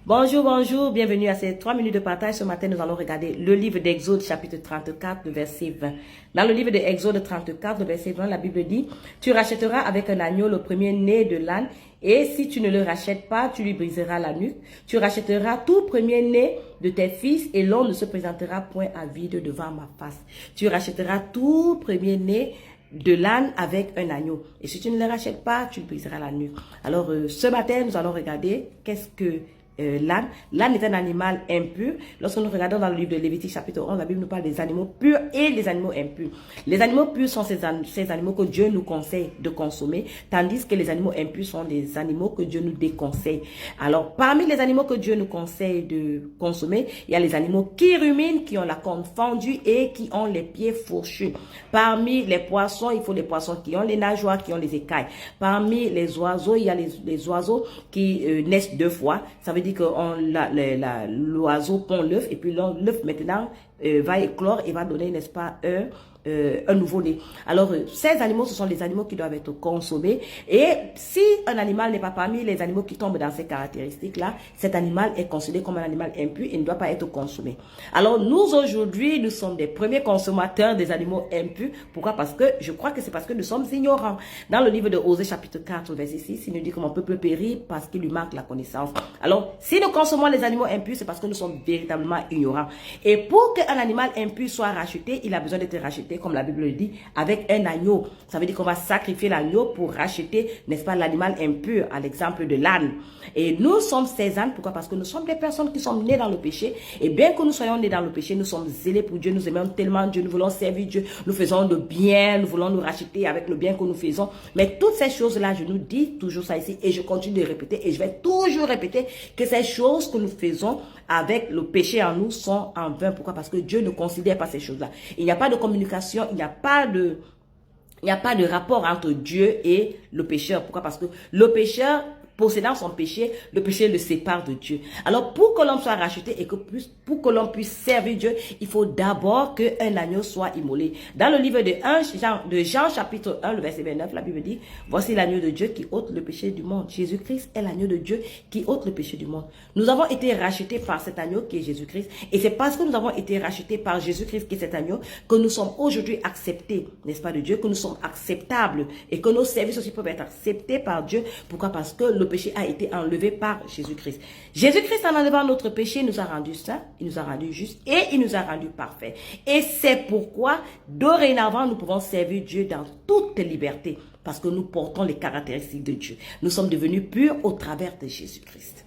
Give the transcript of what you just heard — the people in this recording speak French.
Bonjour, bonjour, bienvenue à ces 3 minutes de partage. Ce matin, nous allons regarder le livre d'Exode, chapitre 34, le verset 20. Dans le livre d'Exode 34, le verset 20, la Bible dit, « Tu rachèteras avec un agneau le premier-né de l'âne, et si tu ne le rachètes pas, tu lui briseras la nuque. Tu rachèteras tout premier-né de tes fils, et l'on ne se présentera point à vide devant ma face. Tu rachèteras tout premier-né de l'âne avec un agneau. Et si tu ne le rachètes pas, tu lui briseras la nuque. » Alors, ce matin, nous allons regarder qu'est-ce que l'âne. L'âne est un animal impur. Lorsque nous regardons dans le livre de Lévitique chapitre 11, la Bible nous parle des animaux purs et des animaux impurs. Les animaux purs sont ces animaux que Dieu nous conseille de consommer, tandis que les animaux impurs sont des animaux que Dieu nous déconseille. Alors, parmi les animaux que Dieu nous conseille de consommer, il y a les animaux qui ruminent, qui ont la corne fendue et qui ont les pieds fourchus. Parmi les poissons, il faut les poissons qui ont les nageoires, qui ont les écailles. Parmi les oiseaux, il y a les oiseaux qui naissent 2 fois. Ça veut dire que l'oiseau pond l'œuf et puis l'œuf maintenant va éclore et va donner, n'est-ce pas, un nouveau-né. Alors, ces animaux, ce sont les animaux qui doivent être consommés. Et si un animal n'est pas parmi les animaux qui tombent dans ces caractéristiques-là, cet animal est considéré comme un animal impur et ne doit pas être consommé. Alors, nous, aujourd'hui, nous sommes des premiers consommateurs des animaux impurs. Pourquoi? Parce que, je crois que c'est parce que nous sommes ignorants. Dans le livre de Osée, chapitre 4, verset 6, il nous dit que mon peuple périt parce qu'il lui manque la connaissance. Alors, si nous consommons les animaux impurs, c'est parce que nous sommes véritablement ignorants. Et pour qu'un animal impur soit racheté, il a besoin d'être racheté, comme la Bible le dit, avec un agneau. Ça veut dire qu'on va sacrifier l'agneau pour racheter, n'est-ce pas, l'animal impur, à l'exemple de l'âne. Et nous sommes ces ânes, pourquoi? Parce que nous sommes des personnes qui sommes nées dans le péché. Et bien que nous soyons nés dans le péché, nous sommes zélés pour Dieu, nous aimons tellement Dieu, nous voulons servir Dieu, nous faisons le bien, nous voulons nous racheter avec le bien que nous faisons. Mais toutes ces choses-là, je nous dis toujours ça ici et je continue de répéter et je vais toujours répéter que ces choses que nous faisons avec le péché en nous sont en vain. Pourquoi? Parce que Dieu ne considère pas ces choses-là. Il n'y a pas de communication, il n'y a pas de rapport entre Dieu et le pécheur. Pourquoi? Parce que le pécheur, possédant son péché, le péché le sépare de Dieu. Alors, pour que l'homme soit racheté et que pour que l'homme puisse servir Dieu, il faut d'abord qu'un agneau soit immolé. Dans le livre de Jean, chapitre 1, le verset 29, la Bible dit, « Voici l'agneau de Dieu qui ôte le péché du monde. » Jésus-Christ est l'agneau de Dieu qui ôte le péché du monde. Nous avons été rachetés par cet agneau qui est Jésus-Christ. Et c'est parce que nous avons été rachetés par Jésus-Christ qui est cet agneau que nous sommes aujourd'hui acceptés, n'est-ce pas, de Dieu, que nous sommes acceptables et que nos services aussi peuvent être acceptés par Dieu. Pourquoi? Parce que le péché a été enlevé par Jésus-Christ. Jésus-Christ, en enlevant notre péché, nous a rendus saints, il nous a rendus justes et il nous a rendus parfaits. Et c'est pourquoi, dorénavant, nous pouvons servir Dieu dans toute liberté parce que nous portons les caractéristiques de Dieu. Nous sommes devenus purs au travers de Jésus-Christ.